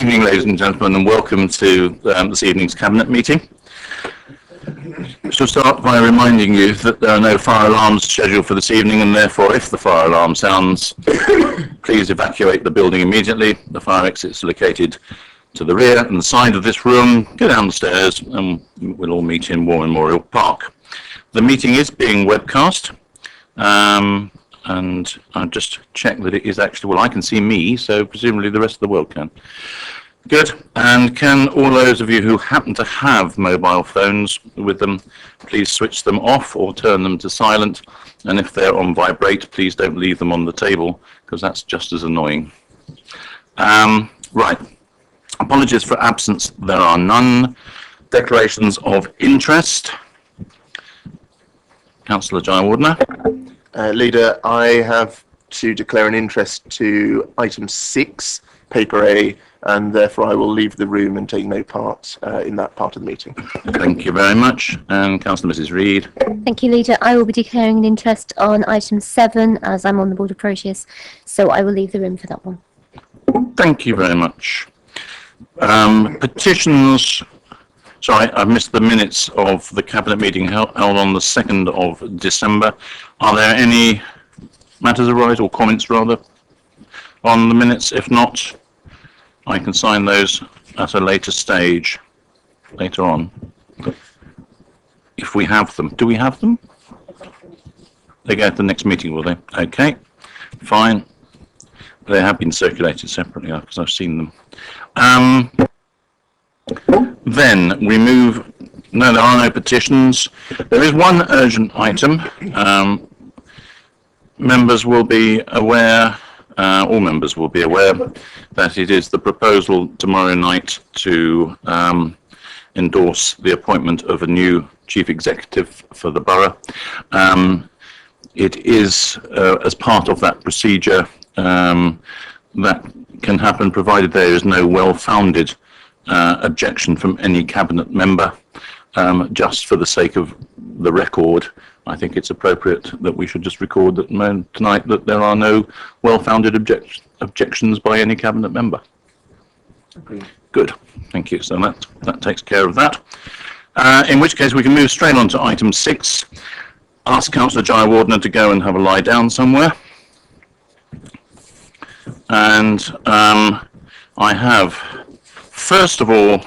Good evening, ladies and gentlemen, and welcome to this evening's Cabinet meeting. I shall start by reminding you that there are no fire alarms scheduled for this evening, and therefore, if the fire alarm sounds, please evacuate the building immediately. The fire exits are located to the rear and the side of this room. Go down the stairs, and we'll all meet in War Memorial Park. The meeting is being webcast, and I'll just check that it is actually, well, I can see me, so presumably the rest of the world can. Good. And can all those of you who happen to have mobile phones with them, please switch them off or turn them to silent. And if they're on vibrate, please don't leave them on the table, because that's just as annoying. Right. Apologies for absence. There are none. Declarations of interest. Councillor Jayawardena. Leader, I have to declare an interest to item 6, paper A, and therefore I will leave the room and take no part in that part of the meeting. Thank you very much. And Councillor Mrs. Reid. Thank you, Leader. I will be declaring an interest on item 7 as I'm on the board of Proteus, so I will leave the room for that one. Thank you very much. Petitions. Sorry, I missed the minutes of the Cabinet meeting held on the 2nd of December. Are there any matters arise, or comments rather, on the minutes? If not, I can sign those at a later stage, later on. If we have them. Do we have them? They go to the next meeting, will they? Okay, fine. They have been circulated separately because I've seen them. Then we move. No, there are no petitions. There is one urgent item. Members will be aware, all members will be aware, that it is the proposal tomorrow night to endorse the appointment of a new chief executive for the borough. It is as part of that procedure that can happen provided there is no well-founded objection from any cabinet member. Just for the sake of the record, I think it's appropriate that we should just record that tonight that there are no well-founded objections by any cabinet member. Agreed. Good, thank you. So that takes care of that. In which case we can move straight on to item 6. Ask Councillor Jayawardena to go and have a lie down somewhere. And I have, first of all,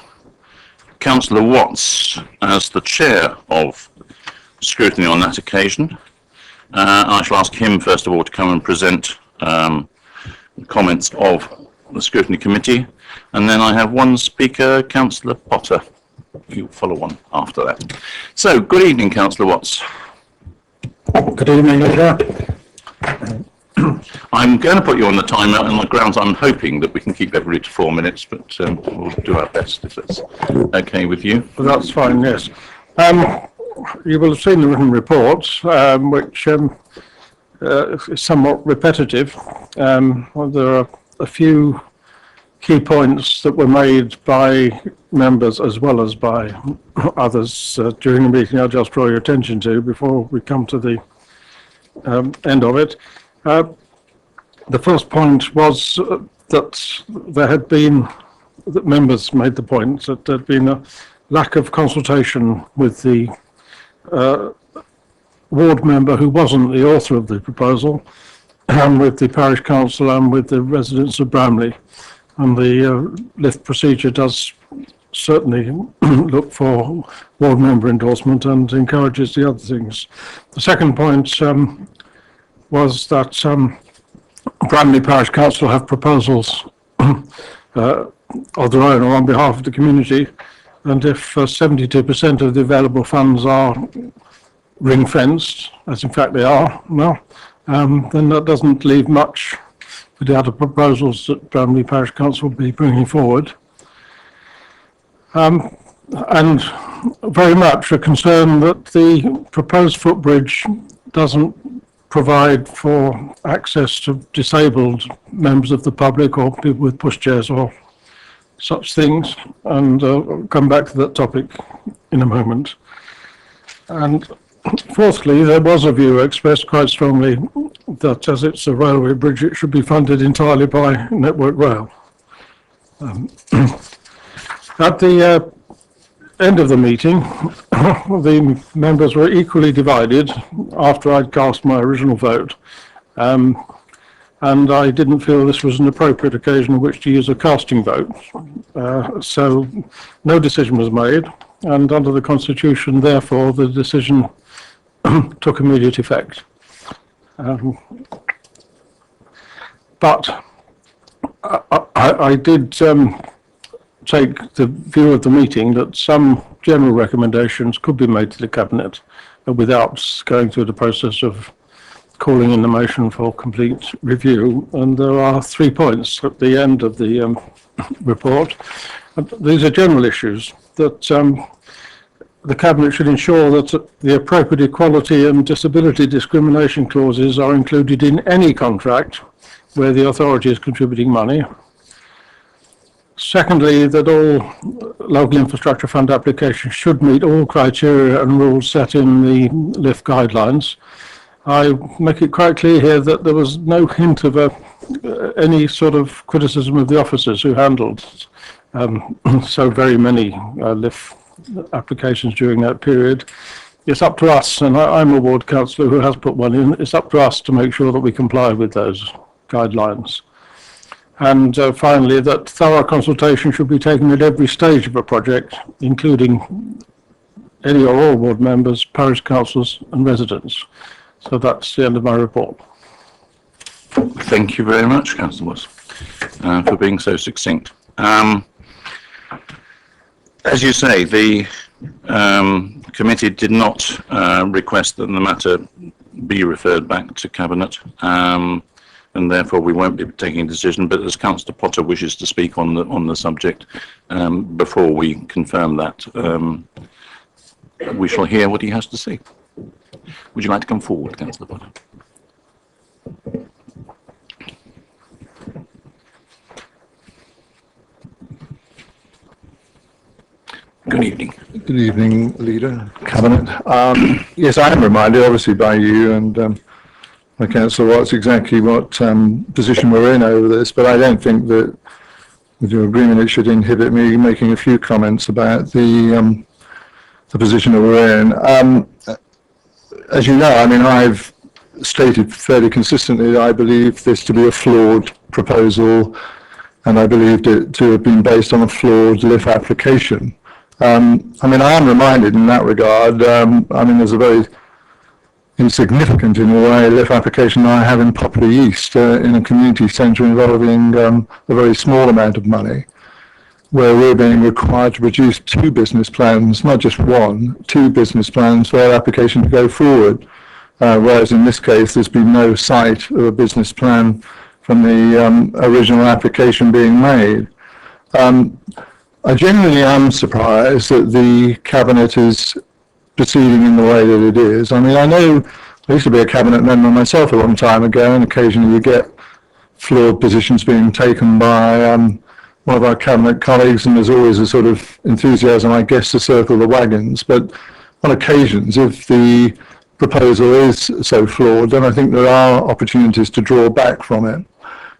Councillor Watts as the chair of scrutiny on that occasion. I shall ask him, first of all, to come and present comments of the scrutiny committee. And then I have one speaker, Councillor Potter. You'll follow one after that. So, good evening, Councillor Watts. Good evening, Leader. I'm going to put you on the timer on the grounds I'm hoping that we can keep everybody to 4 minutes, but we'll do our best if that's okay with you. Well, that's fine, yes. You will have seen the written reports, which is somewhat repetitive. There are a few key points that were made by members as well as by others during the meeting I'll just draw your attention to before we come to the end of it. The first point was that there had been, that members made the point that there had been a lack of consultation with the ward member who wasn't the author of the proposal, and with the parish council and with the residents of Bramley. And the lift procedure does certainly look for ward member endorsement and encourages the other things. The second point was that Bramley Parish Council have proposals of their own or on behalf of the community, and if 72% of the available funds are ring-fenced, as in fact they are now, then that doesn't leave much for the other proposals that Bramley Parish Council will be bringing forward. And very much a concern that the proposed footbridge doesn't provide for access to disabled members of the public or people with pushchairs or such things, and I'll come back to that topic in a moment. And fourthly, there was a view expressed quite strongly that as it's a railway bridge, it should be funded entirely by Network Rail. At the end of the meeting, the members were equally divided after I'd cast my original vote. And I didn't feel this was an appropriate occasion on which to use a casting vote. So no decision was made, and under the Constitution, therefore, the decision took immediate effect. But I did take the view of the meeting that some general recommendations could be made to the Cabinet without going through the process of calling in the motion for complete review. And there are 3 points at the end of the report. These are general issues that the Cabinet should ensure that the appropriate equality and disability discrimination clauses are included in any contract where the authority is contributing money. Secondly, that all local infrastructure fund applications should meet all criteria and rules set in the LIFT guidelines. I make it quite clear here that there was no hint of any sort of criticism of the officers who handled so very many LIFT applications during that period. It's up to us, and I'm a ward councillor who has put one in, it's up to us to make sure that we comply with those guidelines. And finally, that thorough consultation should be taken at every stage of a project, including any or all ward members, parish councils and residents. So that's the end of my report. Thank you very much, Councillor Moss, for being so succinct. As you say, the committee did not request that the matter be referred back to Cabinet, and therefore we won't be taking a decision. But as Councillor Potter wishes to speak on the subject, before we confirm that, we shall hear what he has to say. Would you like to come forward, Councillor Potter? Good evening. Good evening, Leader, Cabinet. Yes, I am reminded, obviously, by you and by Councillor Watts exactly what position we're in over this, but I don't think that, with your agreement, it should inhibit me making a few comments about the position that we're in. As you know, I mean, I've stated fairly consistently that I believe this to be a flawed proposal, and I believed it to have been based on a flawed LIF application. I mean, I am reminded in that regard, I mean, there's a very insignificant, in a way, LIF application I have in Poplar East, in a community centre involving a very small amount of money, where we're being required to produce 2 business plans, not just 1, 2 business plans for our application to go forward. Whereas in this case, there's been no sight of a business plan from the original application being made. I genuinely am surprised that the Cabinet is proceeding in the way that it is. I mean, I know I used to be a Cabinet member myself a long time ago, and occasionally you get flawed positions being taken by one of our Cabinet colleagues, and there's always a sort of enthusiasm, I guess, to circle the wagons. But on occasions, if the proposal is so flawed, then I think there are opportunities to draw back from it.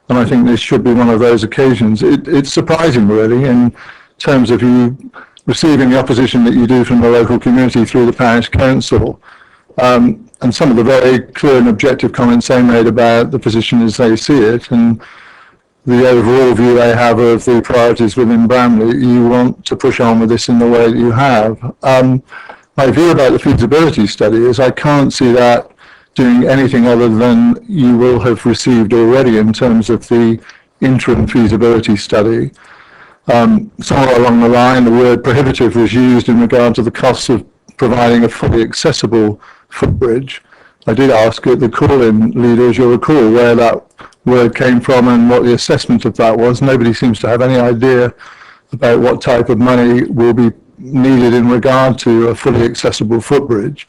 And I think this should be one of those occasions. It's surprising, really, in terms of you receiving the opposition that you do from the local community through the parish council. And some of the very clear and objective comments they made about the position as they see it, and the overall view they have of the priorities within Bramley, you want to push on with this in the way that you have. My view about the feasibility study is I can't see that doing anything other than you will have received already in terms of the interim feasibility study. Somewhere along the line, the word prohibitive was used in regard to the costs of providing a fully accessible footbridge. I did ask at the call-in, Leader, as you'll recall, where that word came from and what the assessment of that was. Nobody seems to have any idea about what type of money will be needed in regard to a fully accessible footbridge.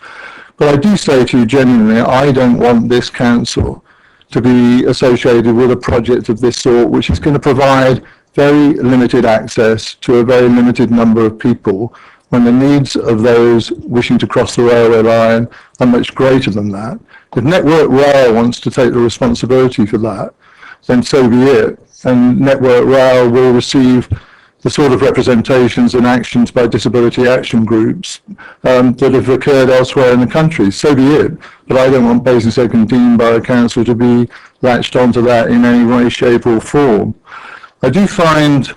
But I do say to you genuinely, I don't want this council to be associated with a project of this sort, which is going to provide very limited access to a very limited number of people, when the needs of those wishing to cross the railway line are much greater than that. If Network Rail wants to take the responsibility for that, then so be it. and Network Rail will receive the sort of representations and actions by disability action groups that have occurred elsewhere in the country. So be it. But I don't want Basingstoke and Dean Borough Council to be latched onto that in any way, shape or form. I do find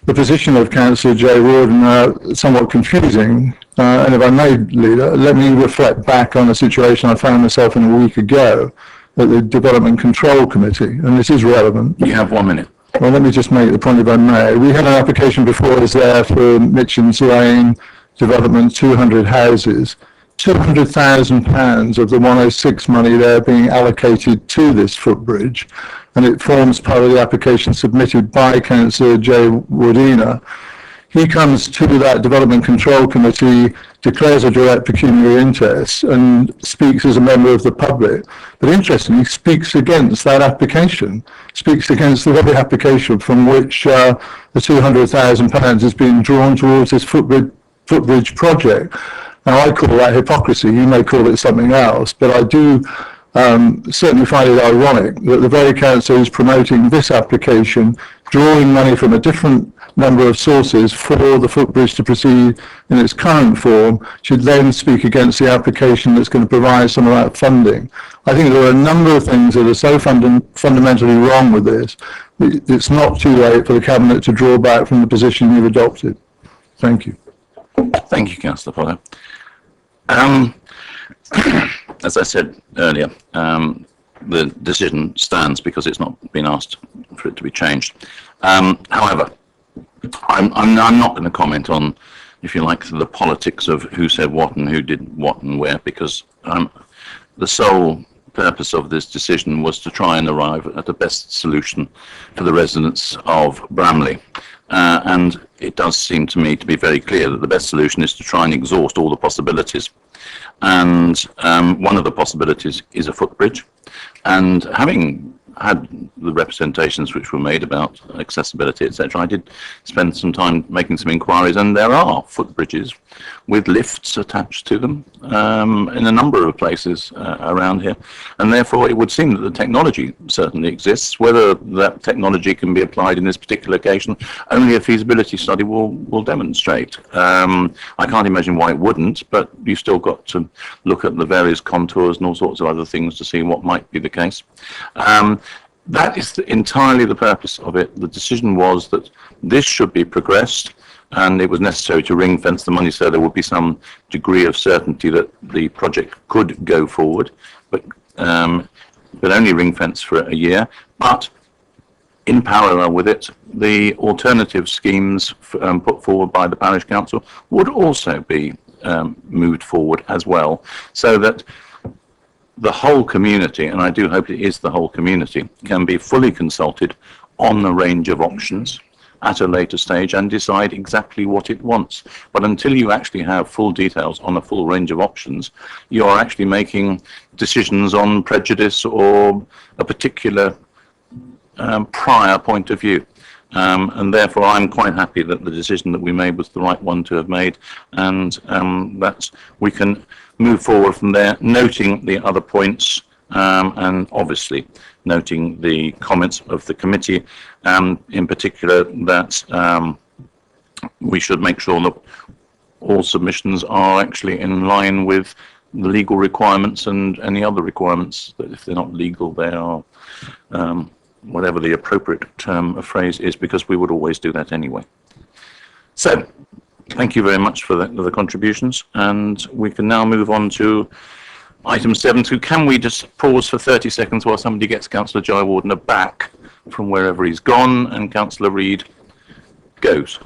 the position of Councillor Jay Warden somewhat confusing. And if I may, Leader, let me reflect back on a situation I found myself in a week ago at the Development Control Committee, and this is relevant. You have 1 minute. Well, let me just make the point if I may. We had an application before us there for Mitchins Lane development, 200 houses. £200,000 of the 106 money there being allocated to this footbridge, and it forms part of the application submitted by Councillor Jay Wardina. He comes to that Development Control Committee, declares a direct pecuniary interest and speaks as a member of the public. But interestingly, speaks against that application, speaks against the very application from which the £200,000 is being drawn towards this footbridge project. Now, I call that hypocrisy. You may call it something else, but I do certainly find it ironic that the very council is promoting this application, drawing money from a different number of sources for the footbridge to proceed in its current form, should then speak against the application that's going to provide some of that funding. I think there are a number of things that are so fundamentally wrong with this. It's not too late for the Cabinet to draw back from the position you've adopted. Thank you. Thank you, Councillor Potter. As I said earlier, the decision stands because it's not been asked for it to be changed. However, I'm not going to comment on, if you like, the politics of who said what and who did what and where, because the sole purpose of this decision was to try and arrive at the best solution for the residents of Bramley. And it does seem to me to be very clear that the best solution is to try and exhaust all the possibilities. And one of the possibilities is a footbridge. And having had the representations which were made about accessibility, etc., I did spend some time making some inquiries, and there are footbridges with lifts attached to them in a number of places around here, and therefore it would seem that the technology certainly exists. Whether that technology can be applied in this particular occasion, only a feasibility study will demonstrate. I can't imagine why it wouldn't, but you've still got to look at the various contours and all sorts of other things to see what might be the case. That is entirely the purpose of it. The decision was that this should be progressed, and it was necessary to ring fence the money so there would be some degree of certainty that the project could go forward, but only ring fence for a year. But in parallel with it, the alternative schemes put forward by the parish council would also be moved forward as well, so that the whole community, and I do hope it is the whole community, can be fully consulted on the range of options at a later stage and decide exactly what it wants. But until you actually have full details on a full range of options, you are actually making decisions on prejudice or a particular prior point of view. And therefore I'm quite happy that the decision that we made was the right one to have made, and that we can move forward from there, noting the other points, and obviously noting the comments of the committee, in particular that we should make sure that all submissions are actually in line with the legal requirements and any other requirements, that if they're not legal, they are whatever the appropriate term of phrase is, because we would always do that anyway. So, thank you very much for the contributions, and we can now move on to item 7. So can we just pause for 30 seconds while somebody gets Councillor Jai Wardner back from wherever he's gone, and Councillor Reid goes.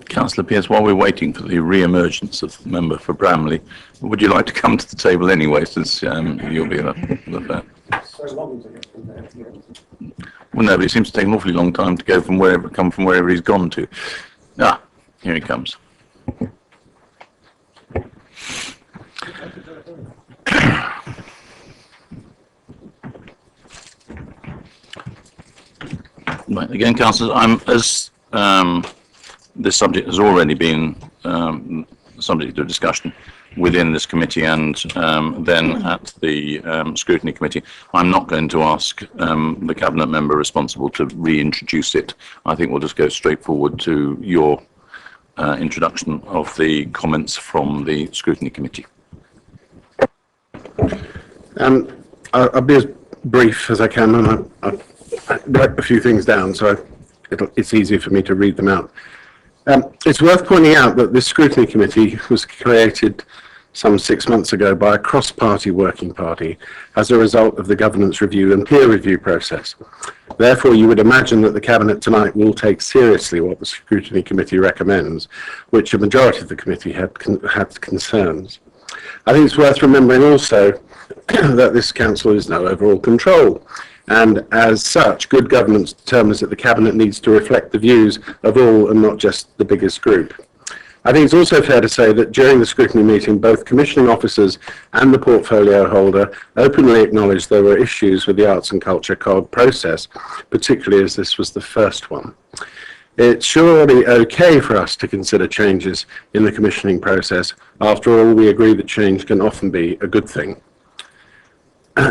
Councillor Pearce, while we're waiting for the re-emergence of the member for Bramley, would you like to come to the table anyway, since you'll be the Well, no, but it seems to take an awfully long time to go from wherever he's gone to. Ah, here he comes. Right, again, councillors, as this subject has already been subject to discussion within this committee and then at the scrutiny committee, I'm not going to ask the cabinet member responsible to reintroduce it. I think we'll just go straight forward to your introduction of the comments from the scrutiny committee. I'll be as brief as I can, and I wrote a few things down, so it's easier for me to read them out. It's worth pointing out that this scrutiny committee was created some 6 months ago by a cross-party working party as a result of the governance review and peer review process. Therefore, you would imagine that the Cabinet tonight will take seriously what the scrutiny committee recommends, which a majority of the committee had concerns. I think it's worth remembering also that this council is no overall control, and as such, good governance determines that the Cabinet needs to reflect the views of all and not just the biggest group. I think it's also fair to say that during the scrutiny meeting, both commissioning officers and the portfolio holder openly acknowledged there were issues with the Arts and Culture Code process, particularly as this was the first one. It's surely okay for us to consider changes in the commissioning process. After all, we agree that change can often be a good thing.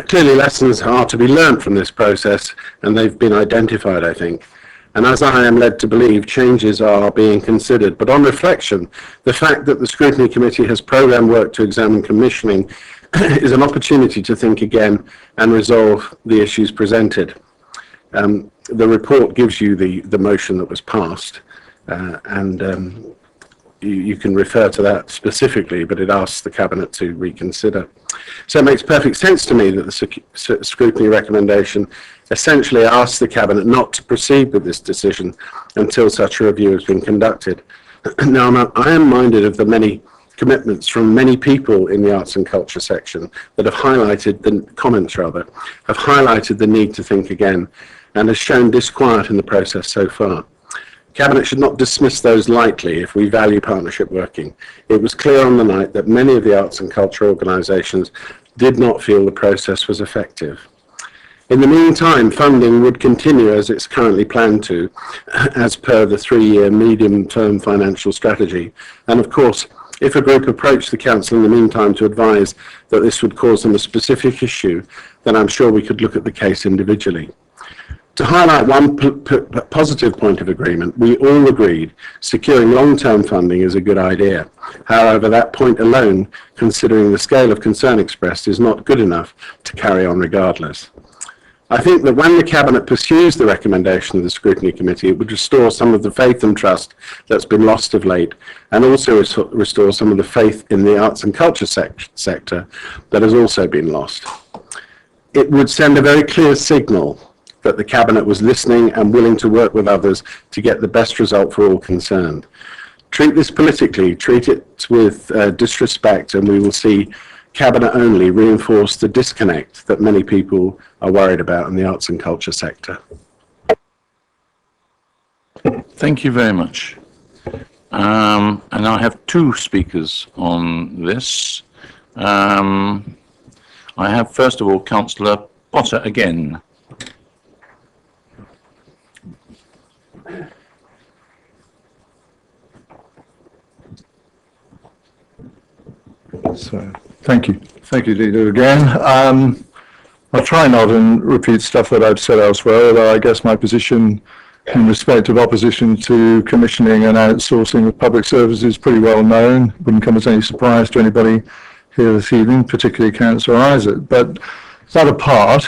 Clearly, lessons are to be learned from this process, and they've been identified, I think. And as I am led to believe, changes are being considered. But on reflection, the fact that the Scrutiny Committee has programmed work to examine commissioning is an opportunity to think again and resolve the issues presented. The report gives you the motion that was passed, and you can refer to that specifically, but it asks the Cabinet to reconsider. So it makes perfect sense to me that the scrutiny recommendation essentially asks the Cabinet not to proceed with this decision until such a review has been conducted. Now, I am minded of the many commitments from many people in the arts and culture section that have highlighted have highlighted the need to think again, and has shown disquiet in the process so far. Cabinet should not dismiss those lightly if we value partnership working. It was clear on the night that many of the arts and culture organisations did not feel the process was effective. In the meantime, funding would continue as it's currently planned to, as per the 3-year medium-term financial strategy. And of course, if a group approached the Council in the meantime to advise that this would cause them a specific issue, then I'm sure we could look at the case individually. To highlight one positive point of agreement, we all agreed securing long-term funding is a good idea. However, that point alone, considering the scale of concern expressed, is not good enough to carry on regardless. I think that when the Cabinet pursues the recommendation of the Scrutiny Committee, it would restore some of the faith and trust that's been lost of late, and also restore some of the faith in the arts and culture sector that has also been lost. It would send a very clear signal that the Cabinet was listening and willing to work with others to get the best result for all concerned. Treat this politically, treat it with disrespect, and we will see Cabinet only reinforce the disconnect that many people are worried about in the arts and culture sector. Thank you very much. And I have 2 speakers on this. I have, first of all, Councillor Potter again. So, thank you, Leader, again. I'll try not and repeat stuff that I've said elsewhere, although I guess my position in respect of opposition to commissioning and outsourcing of public services is pretty well known. Wouldn't come as any surprise to anybody here this evening, particularly Councillor Isaac. But that apart,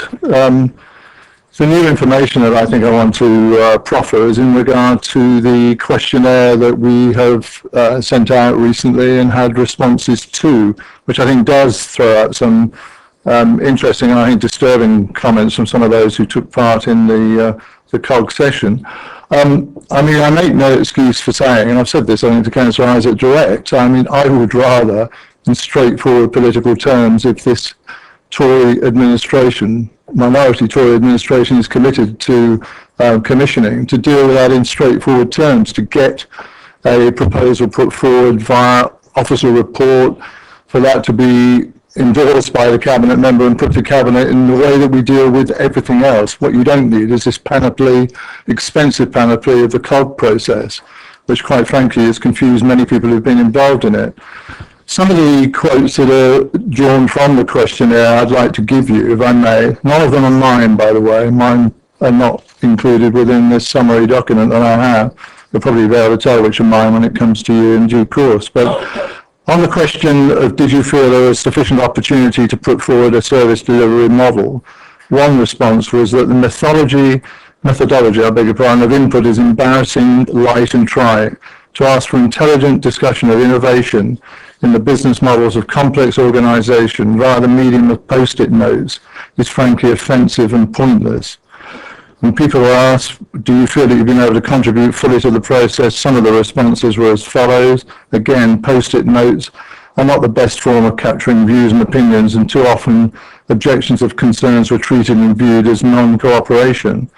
the new information that I think I want to proffer is in regard to the questionnaire that we have sent out recently and had responses to, which I think does throw out some interesting and I think disturbing comments from some of those who took part in the COG session. I mean, I make no excuse for saying, and I've said this I think to Councillor Isaac direct, I mean, I would rather, in straightforward political terms, if this Tory administration minority Tory administration is committed to commissioning, to deal with that in straightforward terms, to get a proposal put forward via officer report, for that to be endorsed by the cabinet member and put to cabinet in the way that we deal with everything else. What you don't need is this panoply, expensive panoply of the COG process, which quite frankly has confused many people who've been involved in it. Some of the quotes that are drawn from the questionnaire I'd like to give you, if I may. None of them are mine, by the way. Mine are not included within this summary document that I have. You'll probably be able to tell which are mine when it comes to you in due course. But on the question of did you feel there was sufficient opportunity to put forward a service delivery model, one response was that the methodology, I beg your pardon, of input is embarrassing, light and trite. To ask for intelligent discussion of innovation in the business models of complex organisation via the medium of post-it notes is frankly offensive and pointless. When people were asked, do you feel that you've been able to contribute fully to the process, some of the responses were as follows. Again, post-it notes are not the best form of capturing views and opinions, and too often objections of concerns were treated and viewed as non-cooperation.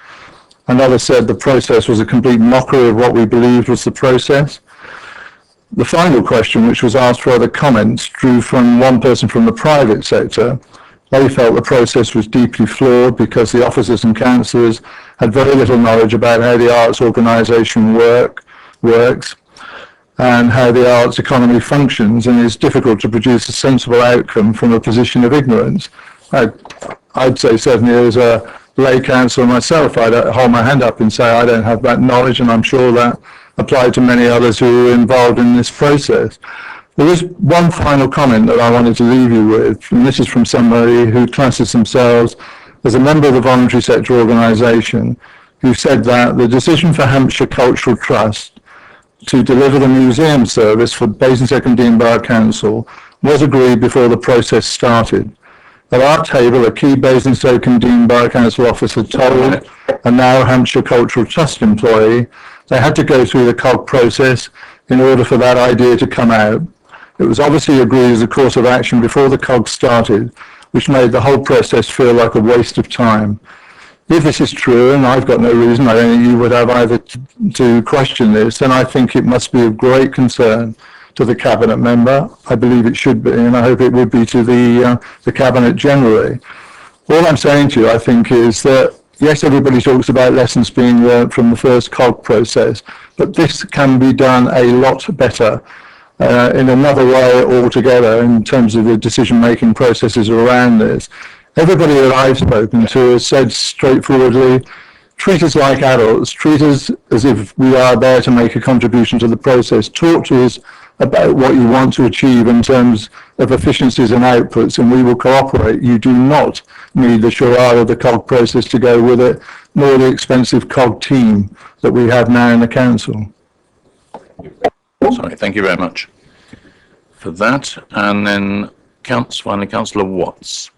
Another said the process was a complete mockery of what we believed was the process. The final question, which was asked for other comments, drew from one person from the private sector. They felt the process was deeply flawed because the officers and councillors had very little knowledge about how the arts organisation works and how the arts economy functions, and it's difficult to produce a sensible outcome from a position of ignorance. I'd say certainly as a lay councillor myself, I'd hold my hand up and say I don't have that knowledge, and I'm sure that applied to many others who were involved in this process. There is one final comment that I wanted to leave you with, and this is from somebody who classes themselves as a member of the voluntary sector organisation, who said that the decision for Hampshire Cultural Trust to deliver the museum service for Basingstoke and Deane Borough Council was agreed before the process started. At our table, a key Basingstoke and Deane Borough Council officer told a now Hampshire Cultural Trust employee they had to go through the COG process in order for that idea to come out. It was obviously agreed as a course of action before the COG started, which made the whole process feel like a waste of time. If this is true, and I've got no reason, I don't think you would have either to question this, then I think it must be of great concern to the Cabinet member. I believe it should be, and I hope it would be to the Cabinet generally. All I'm saying to you, I think, is that yes, everybody talks about lessons being learned from the first COG process, but this can be done a lot better in another way altogether in terms of the decision-making processes around this. Everybody that I've spoken to has said straightforwardly, treat us like adults, treat us as if we are there to make a contribution to the process, talk to us about what you want to achieve in terms of efficiencies and outputs, and we will cooperate. You do not need the charade of the COG process to go with it, nor the expensive COG team that we have now in the council. Sorry, thank you very much for that. And then finally, Councillor Watts.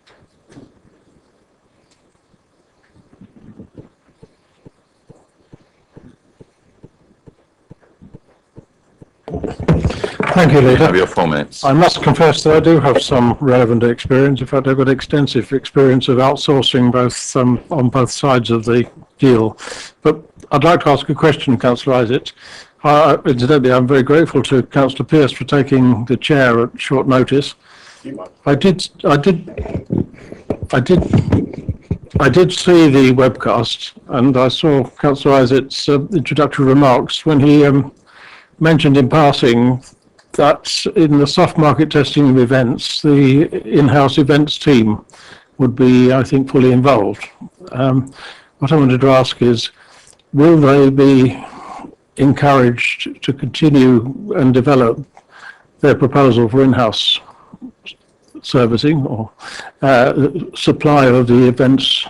Thank you, You Leader. have your 4 minutes. I must confess that I do have some relevant experience. In fact, I've got extensive experience of outsourcing both on both sides of the deal. But I'd like to ask a question, Councillor Isaacs. Incidentally, I'm very grateful to Councillor Pearce for taking the chair at short notice. I did see the webcast, and I saw Councillor Isaacs' introductory remarks when he mentioned in passing that in the soft market testing of events, the in-house events team would be, I think, fully involved. What I wanted to ask is, will they be encouraged to continue and develop their proposal for in-house servicing or supply of the events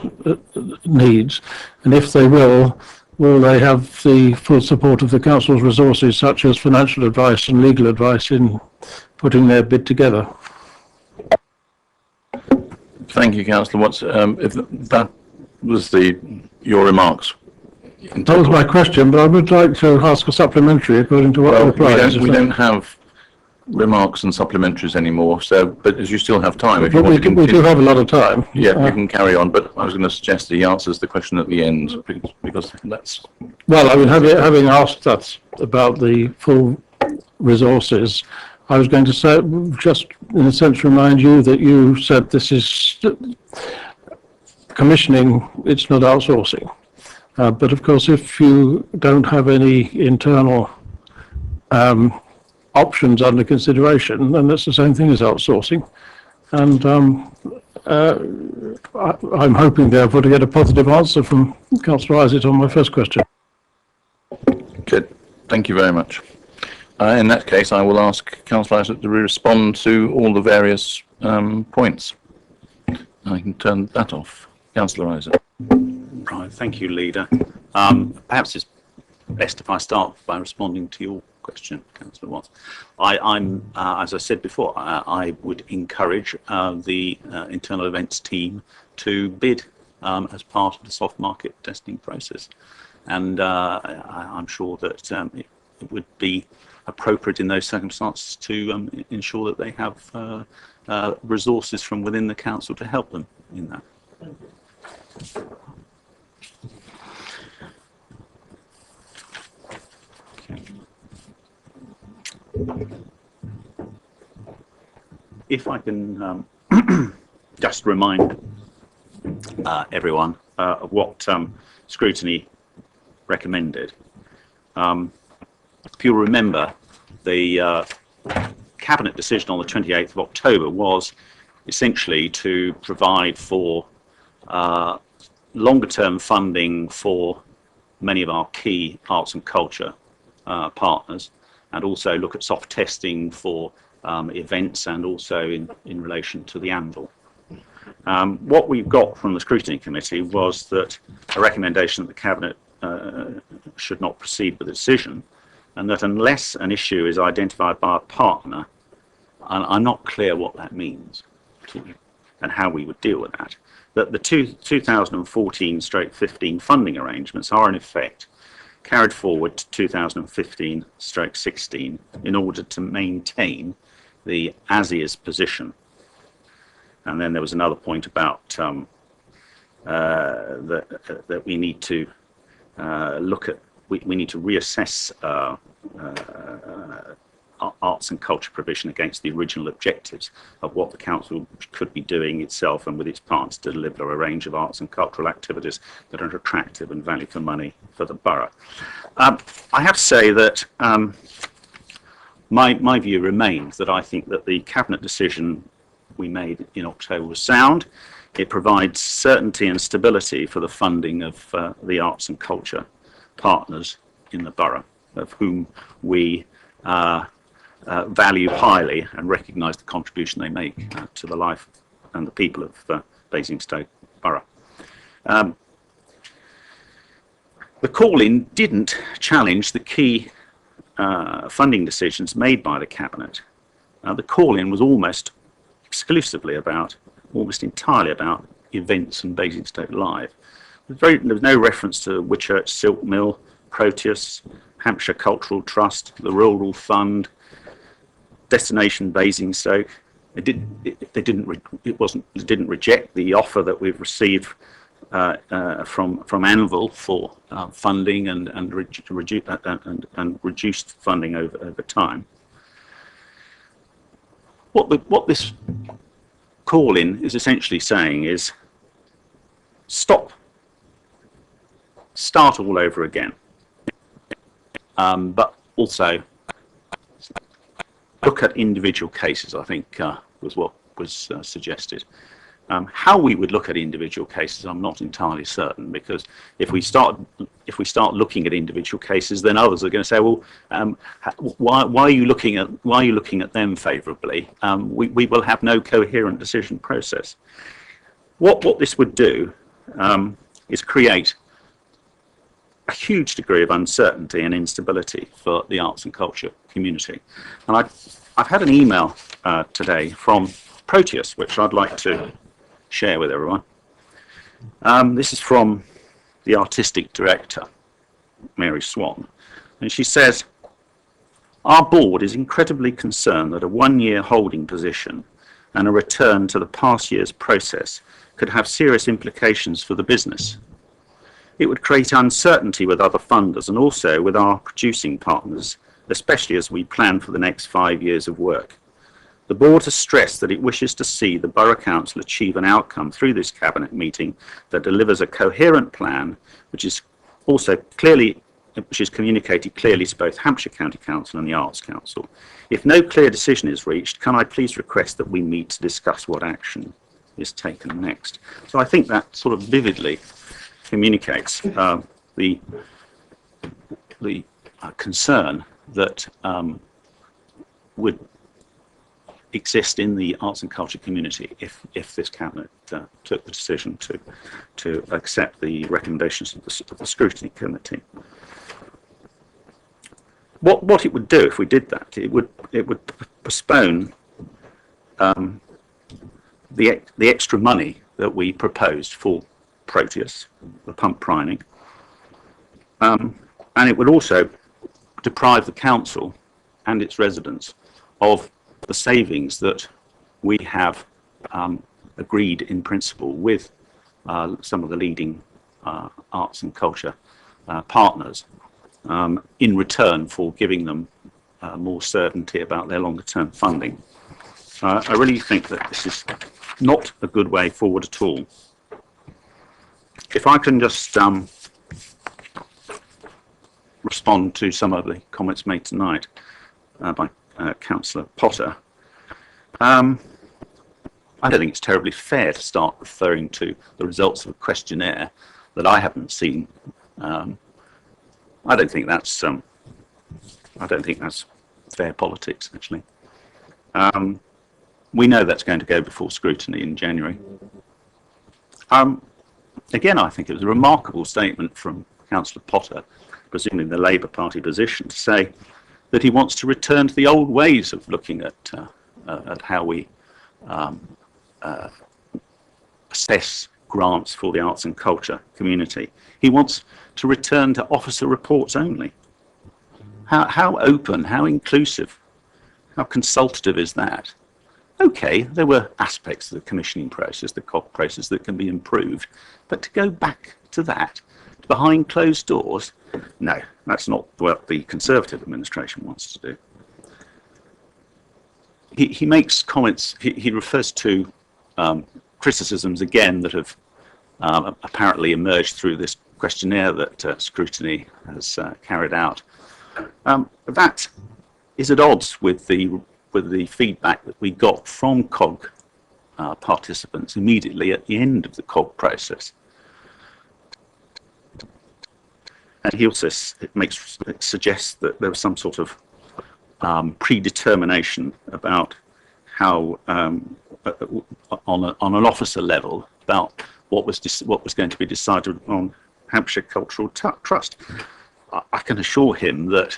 needs? And if they will they have the full support of the council's resources, such as financial advice and legal advice, in putting their bid together? Thank you, Councillor Watts. If that was your remarks. That was my question, but I would like to ask a supplementary according to what replies. We don't have remarks and supplementaries anymore, so, but as you still have time, if you But want to we do continue. have a lot of time. Yeah, you can carry on, but I was going to suggest that he answers the question at the end, because that's, Well, I mean, having asked that about the full resources, I was going to say, just in a sense, remind you that you said this is commissioning, it's not outsourcing. But of course, if you don't have any internal options under consideration, then that's the same thing as outsourcing. And I'm hoping, therefore, to get a positive answer from Councillor Isaac on my first question. good. Thank you very much. In that case, I will ask Councillor Isaac to respond to all the various points. I can turn that off. Councillor Isaac. Right, thank you, Leader. Perhaps it's best if I start by responding to your question, Councillor Watts. I'm, as I said before, I would encourage the internal events team to bid as part of the soft market testing process, and I'm sure that it would be appropriate in those circumstances to ensure that they have resources from within the council to help them in that. If I can just remind everyone of what scrutiny recommended. If you'll remember, the Cabinet decision on the 28th of October was essentially to provide for longer term funding for many of our key arts and culture partners, and also look at soft testing for events, and also in relation to the anvil. What we've got from the Scrutiny Committee was that a recommendation that the Cabinet should not proceed with the decision, and that unless an issue is identified by a partner, and I'm not clear what that means and how we would deal with that, that the 2014/15 funding arrangements are in effect carried forward to 2015/16 in order to maintain the as-is position. And then there was another point about that we need to look at, we need to reassess arts and culture provision against the original objectives of what the council could be doing itself and with its partners to deliver a range of arts and cultural activities that are attractive and value for money for the borough. I have to say that my view remains that I think that the Cabinet decision we made in October was sound. It provides certainty and stability for the funding of the arts and culture partners in the borough, of whom we value highly and recognise the contribution they make to the life and the people of Basingstoke Borough. The call-in didn't challenge the key funding decisions made by the Cabinet. The call-in was almost entirely about events and Basingstoke Live. There was no reference to Whitchurch Silk Mill, Proteus, Hampshire Cultural Trust, the Rural Fund, Destination Basingstoke. It didn't reject the offer that we've received from Anvil for funding and reduced funding over time. What this call-in is essentially saying is start all over again, but also look at individual cases, I think was what was suggested. How we would look at individual cases, I'm not entirely certain, because if we start looking at individual cases, then others are going to say, well, why are you looking at them favourably? We will have no coherent decision process. What this would do is create a huge degree of uncertainty and instability for the arts and culture community. And I've had an email today from Proteus, which I'd like to share with everyone. This is from the artistic director, Mary Swan, and she says, Our board is incredibly concerned that a one-year holding position and a return to the past year's process could have serious implications for the business. It would create uncertainty with other funders and also with our producing partners, especially as we plan for the next 5 years of work. The board has stressed that it wishes to see the Borough Council achieve an outcome through this Cabinet meeting that delivers a coherent plan, which is communicated clearly to both Hampshire County Council and the Arts Council. If no clear decision is reached, can I please request that we meet to discuss what action is taken next? So I think that sort of vividly communicates the concern that would exist in the arts and culture community if this cabinet took the decision to accept the recommendations of the scrutiny committee. What it would do if we did that, it would postpone the extra money that we proposed for Proteus, the pump priming, and it would also deprive the council and its residents of the savings that we have agreed in principle with some of the leading arts and culture partners in return for giving them more certainty about their longer term funding. I really think that this is not a good way forward at all. If I can just respond to some of the comments made tonight by Councillor Potter. I don't think it's terribly fair to start referring to the results of a questionnaire that I haven't seen. I don't think that's fair politics, actually. We know that's going to go before scrutiny in January. Again, I think it was a remarkable statement from Councillor Potter, presumably the Labour Party position, to say that he wants to return to the old ways of looking at how we assess grants for the arts and culture community. He wants to return to officer reports only. How open, how inclusive, how consultative is that? Okay, there were aspects of the commissioning process, the COG process, that can be improved, but to go back to that, behind closed doors, no, that's not what the Conservative administration wants to do. He makes comments, he refers to criticisms again that have apparently emerged through this questionnaire that scrutiny has carried out. That is at odds with the feedback that we got from COG participants immediately at the end of the COG process. And he also suggests that there was some sort of predetermination about how, on an officer level, about what was going to be decided on Hampshire Cultural Trust. I can assure him that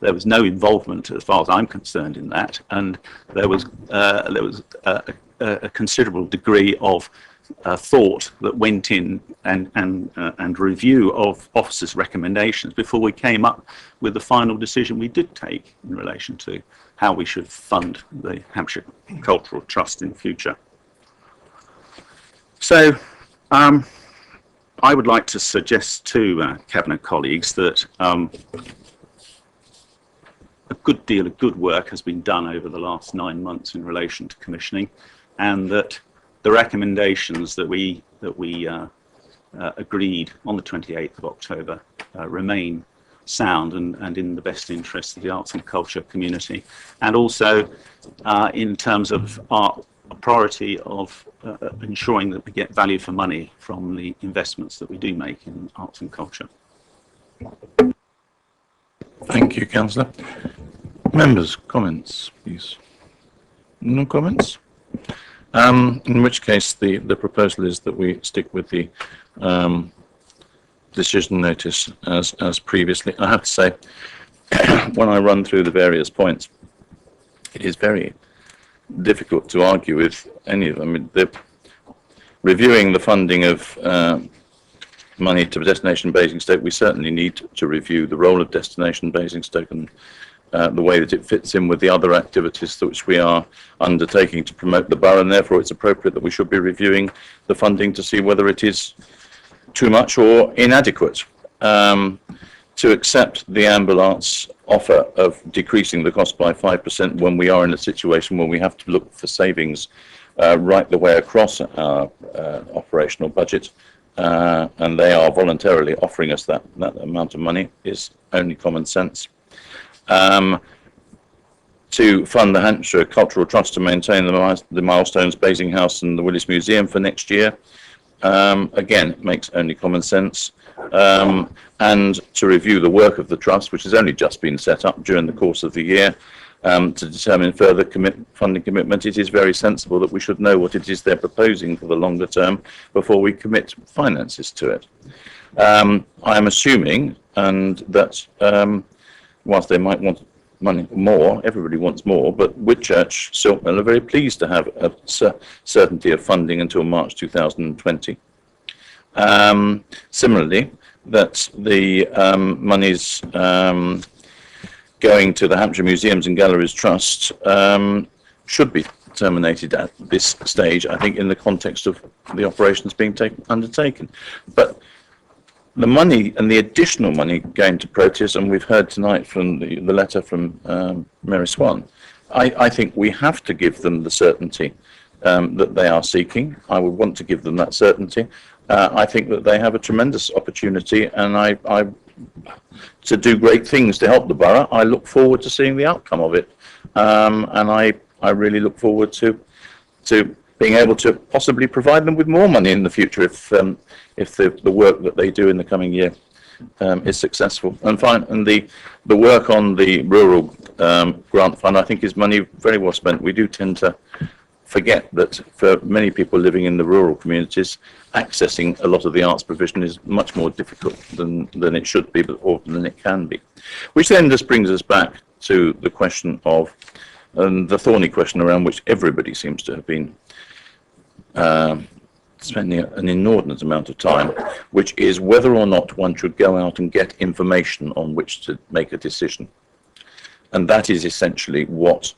there was no involvement, as far as I'm concerned, in that, and there was a considerable degree of thought that went in and review of officers' recommendations before we came up with the final decision we did take in relation to how we should fund the Hampshire Cultural Trust in future. So I would like to suggest to Cabinet colleagues that a good deal of good work has been done over the last 9 months in relation to commissioning, and that the recommendations that we agreed on the 28th of October remain sound and in the best interest of the arts and culture community, and also in terms of our priority of ensuring that we get value for money from the investments that we do make in arts and culture. Thank you, Councillor. Members, comments, please. No comments? In which case, the proposal is that we stick with the decision notice as previously. I have to say, when I run through the various points, it is very difficult to argue with any of them. I mean, reviewing the funding of money to Destination Basingstoke, we certainly need to review the role of Destination Basingstoke and the way that it fits in with the other activities which we are undertaking to promote the borough, and therefore it's appropriate that we should be reviewing the funding to see whether it is too much or inadequate. To accept the ambulance offer of decreasing the cost by 5% when we are in a situation where we have to look for savings right the way across our operational budget, and they are voluntarily offering us that amount of money, is only common sense. To fund the Hampshire Cultural Trust to maintain the Milestones Basing House and the Willis Museum for next year, again, it makes only common sense. And to review the work of the trust, which has only just been set up during the course of the year, to determine further funding commitment, it is very sensible that we should know what it is they're proposing for the longer term before we commit finances to it. I am assuming, and that whilst they might want money more, everybody wants more, but Whitchurch, Silkmill are very pleased to have a certainty of funding until March 2020. Similarly, that the monies going to the Hampshire Museums and Galleries Trust should be terminated at this stage, I think, in the context of the operations being undertaken. But the money and the additional money going to Proteus, and we've heard tonight from the letter from Mary Swan, I think we have to give them the certainty that they are seeking. I would want to give them that certainty. I think that they have a tremendous opportunity, and I to do great things to help the borough. I look forward to seeing the outcome of it, and I really look forward to being able to possibly provide them with more money in the future if the work that they do in the coming year is successful. And the work on the rural grant fund, I think, is money very well spent. We do tend to forget that for many people living in the rural communities, accessing a lot of the arts provision is much more difficult than it should be, or than it can be. Which then just brings us back to the question of, the thorny question around which everybody seems to have been spending an inordinate amount of time, which is whether or not one should go out and get information on which to make a decision. And that is essentially what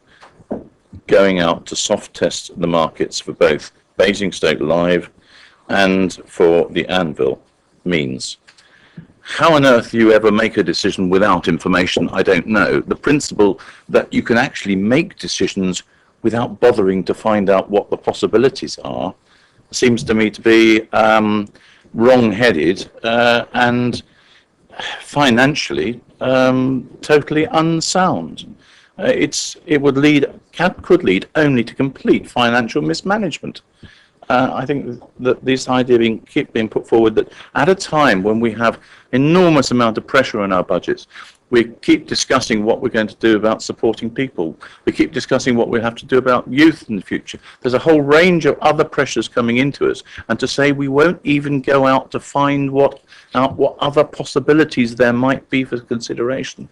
going out to soft test the markets for both Basingstoke Live and for the Anvil means. How on earth you ever make a decision without information, I don't know. The principle that you can actually make decisions without bothering to find out what the possibilities are seems to me to be wrong-headed and financially totally unsound. It could lead only to complete financial mismanagement. I think that this idea being put forward that at a time when we have enormous amount of pressure on our budgets, we keep discussing what we're going to do about supporting people. We keep discussing what we have to do about youth in the future. There's a whole range of other pressures coming into us, and to say we won't even go out to find what other possibilities there might be for consideration.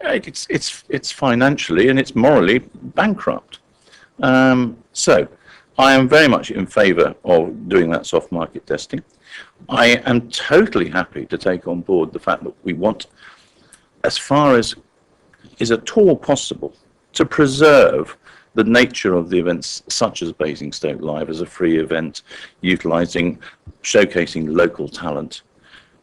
It's financially and it's morally bankrupt. So I am very much in favour of doing that soft market testing. I am totally happy to take on board the fact that we want, as far as is at all possible, to preserve the nature of the events such as Basingstoke Live as a free event, showcasing local talent.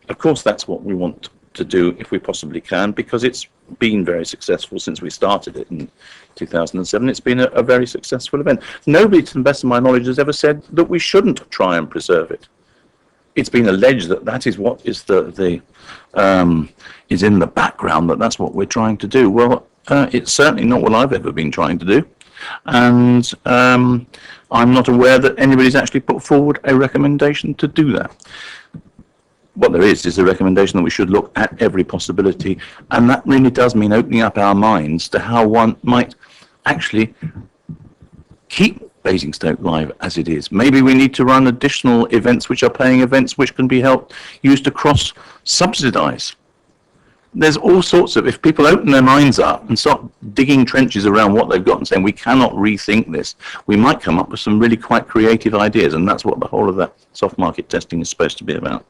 Of course, that's what we want to do if we possibly can, because it's been very successful since we started it in 2007. It's been a very successful event. Nobody, to the best of my knowledge, has ever said that we shouldn't try and preserve it. It's been alleged that that is what is is in the background, that's what we're trying to do. Well, it's certainly not what I've ever been trying to do, and I'm not aware that anybody's actually put forward a recommendation to do that. What there is a recommendation that we should look at every possibility, and that really does mean opening up our minds to how one might actually keep Basingstoke Live as it is. Maybe we need to run additional events which are paying events which can be used to cross-subsidise. There's all sorts of, if people open their minds up and start digging trenches around what they've got and saying we cannot rethink this, we might come up with some really quite creative ideas, and that's what the whole of that soft market testing is supposed to be about.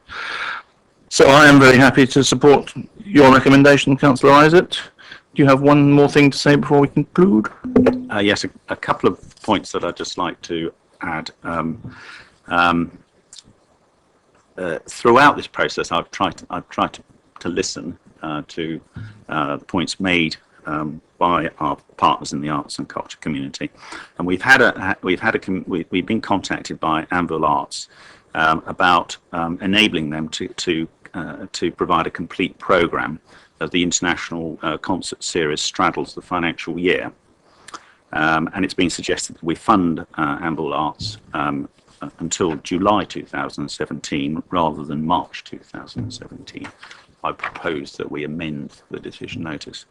So I am very happy to support your recommendation, Councillor Isaac. do you have one more thing to say before we conclude? Yes, a couple of points that I'd just like to add. Throughout this process, I've tried to listen to the points made by our partners in the arts and culture community, and we've been contacted by Anvil Arts about enabling them to provide a complete programme as the international concert series straddles the financial year, and it's been suggested that we fund Anvil Arts until July 2017 rather than March 2017. I propose that we amend the decision notice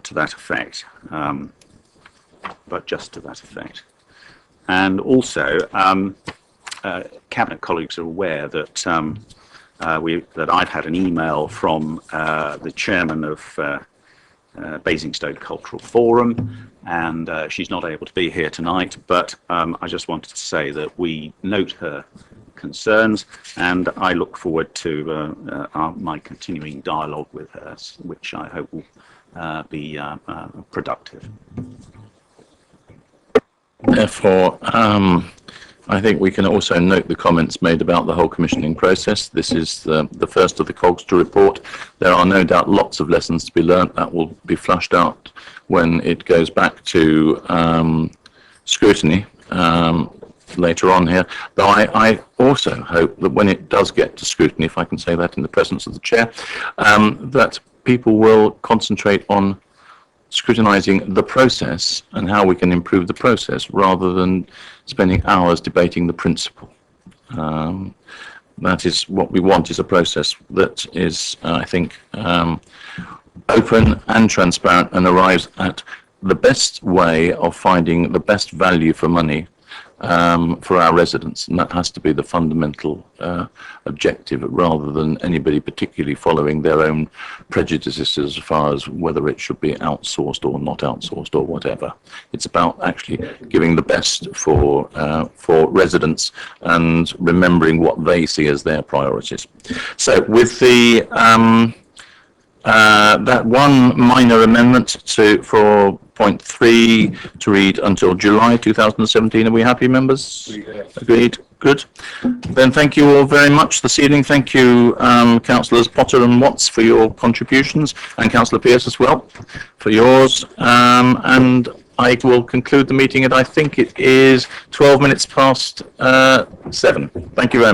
to that effect, but just to that effect. And also, Cabinet colleagues are aware that that I've had an email from the chairman of Basingstoke Cultural Forum, and she's not able to be here tonight, but I just wanted to say that we note her concerns, and I look forward to my continuing dialogue with her, which I hope will be productive. Therefore, I think we can also note the comments made about the whole commissioning process. This is the first of the COGS to report. There are no doubt lots of lessons to be learnt that will be flushed out when it goes back to scrutiny later on here. Though I also hope that when it does get to scrutiny, if I can say that in the presence of the chair, that people will concentrate on scrutinising the process and how we can improve the process rather than spending hours debating the principle. That is what we want, is a process that is, I think, open and transparent and arrives at the best way of finding the best value for money for our residents, and that has to be the fundamental objective, rather than anybody particularly following their own prejudices as far as whether it should be outsourced or not outsourced or whatever. It's about actually giving the best for residents and remembering what they see as their priorities. So with the that one minor amendment for point 3 to read until July 2017. Are we happy, members? Agreed. Good. Then thank you all very much this evening. Thank you, Councillors Potter and Watts, for your contributions, and Councillor Pearce as well for yours. And I will conclude the meeting at, I think it is 12 minutes past 7. Thank you very much.